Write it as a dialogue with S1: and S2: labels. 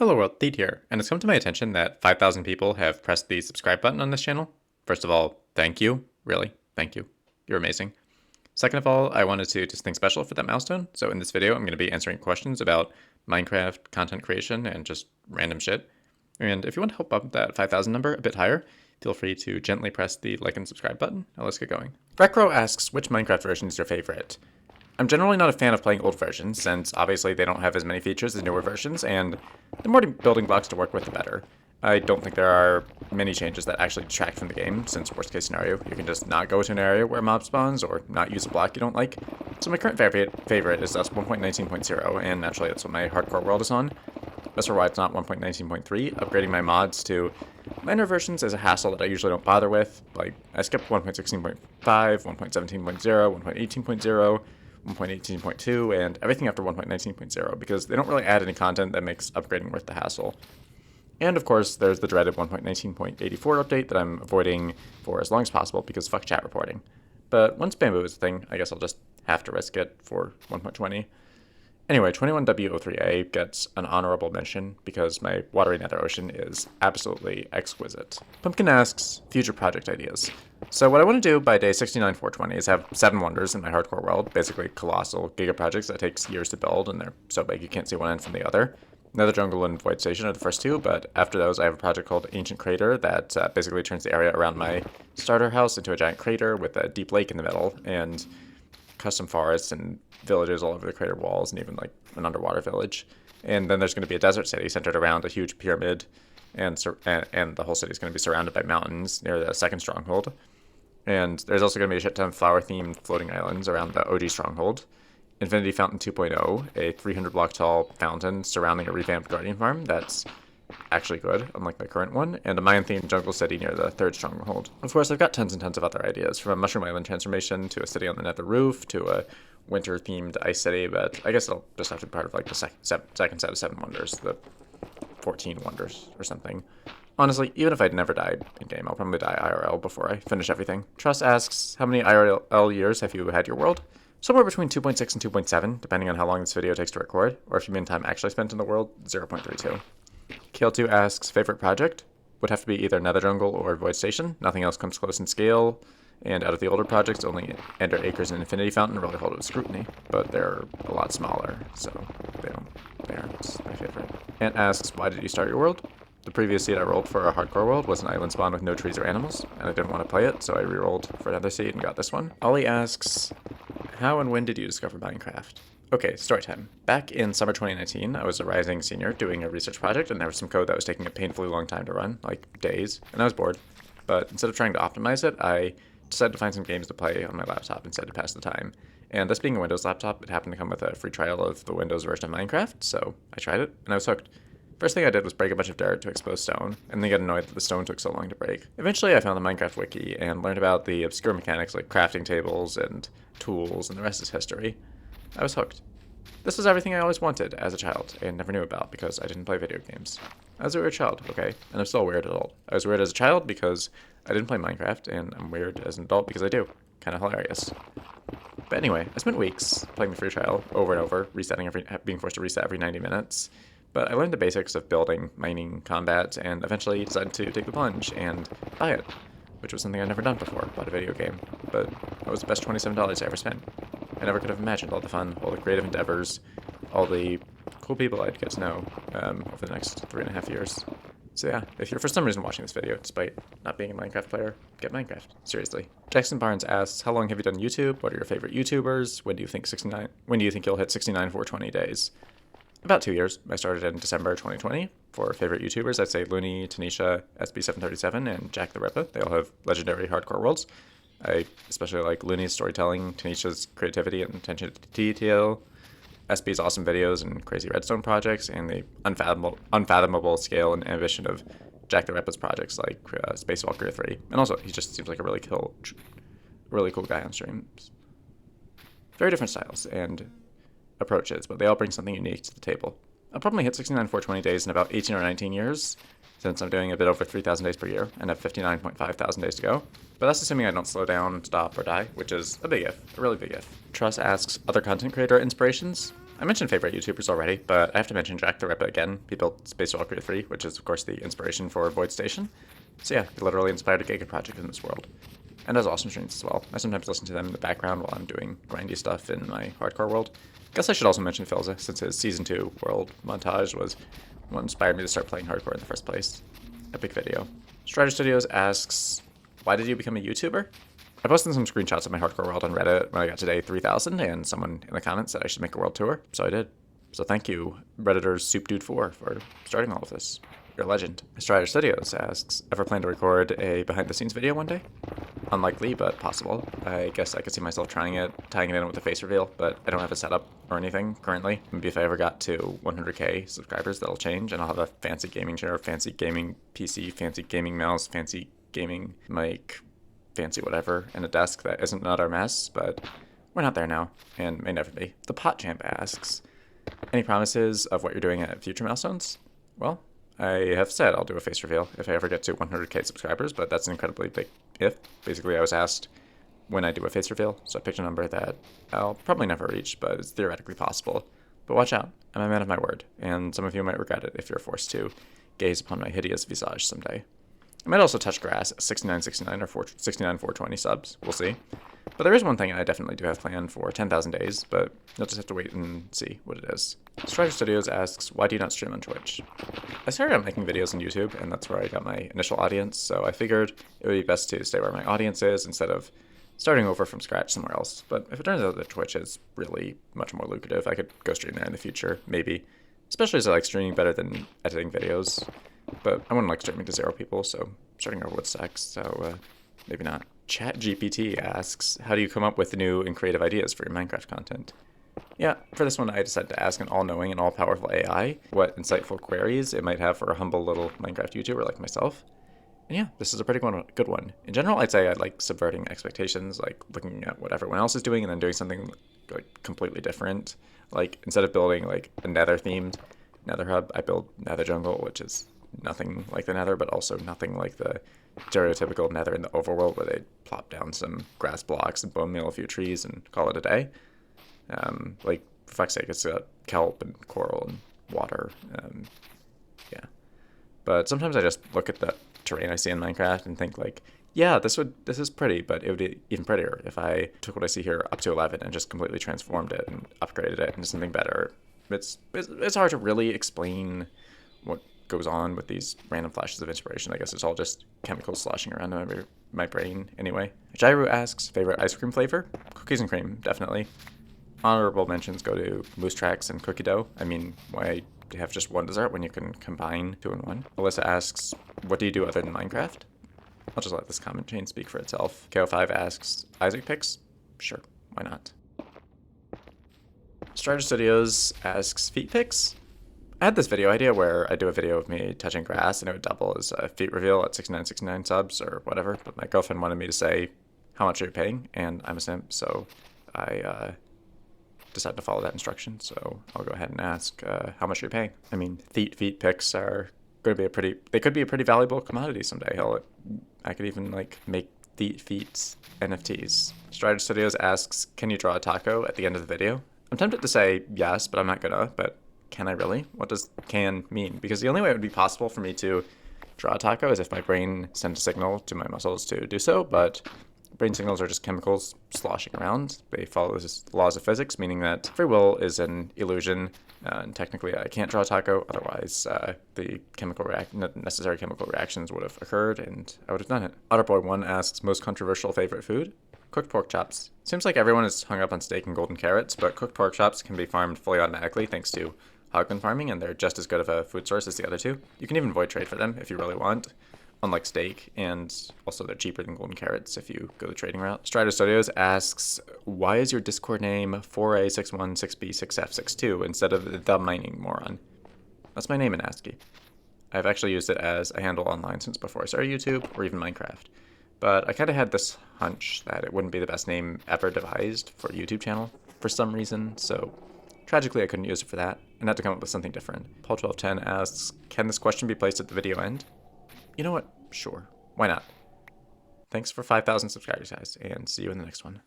S1: Hello world, Theed here, and it's come to my attention that 5,000 people have pressed the subscribe button on this channel. First of all, thank you. Really, thank you. You're amazing. Second of all, I wanted to do something special for that milestone, so in this video I'm going to be answering questions about Minecraft, content creation, and just random shit. And if you want to help up that 5,000 number a bit higher, feel free to gently press the like and subscribe button. Now let's get going. Recro asks, which Minecraft version is your favorite? I'm generally not a fan of playing old versions, since obviously they don't have as many features as newer versions, and the more building blocks to work with, the better. I don't think there are many changes that actually detract from the game, since worst case scenario, you can just not go to an area where mob spawns, or not use a block you don't like. So my current favorite is thus 1.19.0, and naturally that's what my hardcore world is on. As for why it's not 1.19.3, upgrading my mods to minor versions is a hassle that I usually don't bother with. Like, I skipped 1.16.5, 1.17.0, 1.18.0, 1.18.2, and everything after 1.19.0, because they don't really add any content that makes upgrading worth the hassle. And of course, there's the dreaded 1.19.84 update that I'm avoiding for as long as possible because fuck chat reporting. But once Bamboo is a thing, I guess I'll just have to risk it for 1.20. Anyway, 21W03A gets an honorable mention because my watery nether ocean is absolutely exquisite. Pumpkin asks, future project ideas. So what I want to do by day 69,420 is have 7 wonders in my hardcore world, basically colossal giga projects that takes years to build, and they're so big you can't see one end from the other. Nether Jungle and Void Station are the first 2, but after those I have a project called Ancient Crater that basically turns the area around my starter house into a giant crater with a deep lake in the middle, and custom forests and villages all over the crater walls, and even like an underwater village. And then there's going to be a desert city centered around a huge pyramid, and the whole city is going to be surrounded by mountains near the second stronghold. And there's also going to be a shit ton of flower-themed floating islands around the OG stronghold. Infinity Fountain 2.0, a 300 block tall fountain surrounding a revamped Guardian farm that's actually good, unlike my current one, and a Mayan-themed jungle city near the third stronghold. Of course, I've got tons and tons of other ideas, from a Mushroom Island transformation to a city on the nether roof to a winter-themed ice city, but I guess it'll just have to be part of like the second set of 7 wonders, the 14 wonders or something. Honestly, even if I'd never died in-game, I'll probably die IRL before I finish everything. Trust asks, how many IRL years have you had your world? Somewhere between 2.6 and 2.7, depending on how long this video takes to record, or if you mean time actually spent in the world, 0.32. Kale2 asks, favorite project? Would have to be either Nether Jungle or Void Station. Nothing else comes close in scale, and out of the older projects, only Ender Acres and Infinity Fountain really hold up scrutiny, but they're a lot smaller, so they aren't my favorite. Ant asks, why did you start your world? The previous seed I rolled for a hardcore world was an island spawn with no trees or animals, and I didn't want to play it, so I re-rolled for another seed and got this one. Ollie asks, how and when did you discover Minecraft? Okay, story time. Back in summer 2019, I was a rising senior doing a research project, and there was some code that was taking a painfully long time to run, like days, and I was bored. But instead of trying to optimize it, I decided to find some games to play on my laptop instead to pass the time. And this being a Windows laptop, it happened to come with a free trial of the Windows version of Minecraft, so I tried it, and I was hooked. First thing I did was break a bunch of dirt to expose stone, and then get annoyed that the stone took so long to break. Eventually I found the Minecraft wiki and learned about the obscure mechanics like crafting tables and tools, and the rest is history. I was hooked. This was everything I always wanted as a child and never knew about because I didn't play video games. I was a weird child, okay, and I'm still a weird adult. I was weird as a child because I didn't play Minecraft, and I'm weird as an adult because I do. Kind of hilarious. But anyway, I spent weeks playing the free trial over and over, being forced to reset every 90 minutes. But I learned the basics of building, mining, combat, and eventually decided to take the plunge and buy it, which was something I'd never done before, bought a video game. But it was the best $27 I ever spent. I never could have imagined all the fun, all the creative endeavors, all the cool people I'd get to know over the next 3.5 years. So yeah, if you're for some reason watching this video, despite not being a Minecraft player, get Minecraft. Seriously. Jackson Barnes asks, how long have you done YouTube? What are your favorite YouTubers? When do you think you'll hit 69,420 days? About 2 years. I started in December 2020. For favorite YouTubers, I'd say Looney, Tanisha, SB737, and Jack the Ripper. They all have legendary hardcore worlds. I especially like Looney's storytelling, Tanisha's creativity and attention to detail, SB's awesome videos and crazy redstone projects, and the unfathomable scale and ambition of Jack the Ripper's projects like Space Valkyrie 3. And also, he just seems like a really cool guy on streams. Very different styles and approaches, but they all bring something unique to the table. I'll probably hit 69,420 days in about 18 or 19 years, since I'm doing a bit over 3,000 days per year, and have 59.5 thousand days to go. But that's assuming I don't slow down, stop, or die, which is a big if, a really big if. Truss asks, other content creator inspirations? I mentioned favorite YouTubers already, but I have to mention Jack the Ripper again. He built Space Valkyrie 3, which is of course the inspiration for Void Station. So yeah, he literally inspired a Giga project in this world. And does awesome streams as well. I sometimes listen to them in the background while I'm doing grindy stuff in my hardcore world. Guess I should also mention Philza, since his Season 2 world montage was what inspired me to start playing hardcore in the first place. Epic video. Strider Studios asks, why did you become a YouTuber? I posted some screenshots of my hardcore world on Reddit when I got to day 3000, and someone in the comments said I should make a world tour, so I did. So thank you, Redditors SoupDude4, for starting all of this. You're a legend. Strider Studios asks, ever plan to record a behind-the-scenes video one day? Unlikely, but possible. I guess I could see myself trying it, tying it in with a face reveal, but I don't have a setup or anything currently. Maybe if I ever got to 100k subscribers, that'll change, and I'll have a fancy gaming chair, fancy gaming PC, fancy gaming mouse, fancy gaming mic, fancy whatever, and a desk that isn't not our mess, but we're not there now, and may never be. The Pot Champ asks, any promises of what you're doing at future milestones? Well, I have said I'll do a face reveal if I ever get to 100k subscribers, but that's an incredibly big if. Basically, I was asked when I do a face reveal, so I picked a number that I'll probably never reach, but it's theoretically possible. But watch out, I'm a man of my word, and some of you might regret it if you're forced to gaze upon my hideous visage someday. I might also touch grass at 6969 or 69,420 subs. We'll see. But there is one thing I definitely do have planned for 10,000 days, but you'll just have to wait and see what it is. Strider Studios asks, why do you not stream on Twitch? I started out making videos on YouTube, and that's where I got my initial audience, so I figured it would be best to stay where my audience is instead of starting over from scratch somewhere else. But if it turns out that Twitch is really much more lucrative, I could go stream there in the future, maybe. Especially as I like streaming better than editing videos. But I wouldn't like streaming to 0 people, so starting over would suck, so maybe not. ChatGPT asks, how do you come up with new and creative ideas for your Minecraft content? Yeah, for this one I decided to ask an all-knowing and all-powerful AI what insightful queries it might have for a humble little Minecraft YouTuber like myself. And yeah, this is a pretty good one. In general, I'd say I like subverting expectations, like looking at what everyone else is doing and then doing something like completely different. Like instead of building like a nether-themed nether hub, I build nether jungle, which is nothing like the nether, but also nothing like the stereotypical nether in the overworld where they plop down some grass blocks and bone meal a few trees and call it a day. Like, for fuck's sake, it's got kelp and coral and water. Yeah. But sometimes I just look at the terrain I see in Minecraft and think like, yeah, this is pretty, but it would be even prettier if I took what I see here up to 11 and just completely transformed it and upgraded it into something better. It's hard to really explain what goes on with these random flashes of inspiration. I guess it's all just chemicals sloshing around in my brain anyway. Jairu asks, favorite ice cream flavor? Cookies and cream, definitely. Honorable mentions go to Moose Tracks and Cookie Dough. I mean, why have just one dessert when you can combine 2 in 1? Alyssa asks, what do you do other than Minecraft? I'll just let this comment chain speak for itself. KO5 asks, Isaac picks? Sure, why not? Strider Studios asks, feet pics? I had this video idea where I do a video of me touching grass and it would double as a feet reveal at 6969 subs or whatever, but my girlfriend wanted me to say how much are you paying, and I'm a simp, so I decided to follow that instruction, so I'll go ahead and ask how much are you paying? I mean, feet pics are going to be they could be a pretty valuable commodity someday. Hell, I could even like make feet NFTs. Strider Studios asks, can you draw a taco at the end of the video? I'm tempted to say yes, but I'm not gonna, but can I really? What does can mean? Because the only way it would be possible for me to draw a taco is if my brain sent a signal to my muscles to do so, but brain signals are just chemicals sloshing around. They follow the laws of physics, meaning that free will is an illusion, and technically I can't draw a taco, otherwise the necessary chemical reactions would have occurred, and I would have done it. Otterboy1 asks, most controversial favorite food? Cooked pork chops. Seems like everyone is hung up on steak and golden carrots, but cooked pork chops can be farmed fully automatically thanks to hogman farming, and they're just as good of a food source as the other two. You can even void trade for them if you really want, unlike steak, and also they're cheaper than golden carrots if you go the trading route. Strider Studios asks, why is your Discord name 4A616B6F62 instead of the mining moron? That's my name in ASCII. I've actually used it as a handle online since before I started YouTube or even Minecraft. But I kind of had this hunch that it wouldn't be the best name ever devised for a YouTube channel for some reason, so tragically I couldn't use it for that, and had to come up with something different. Paul1210 asks, can this question be placed at the video end? You know what? Sure. Why not? Thanks for 5,000 subscribers, guys, and see you in the next one.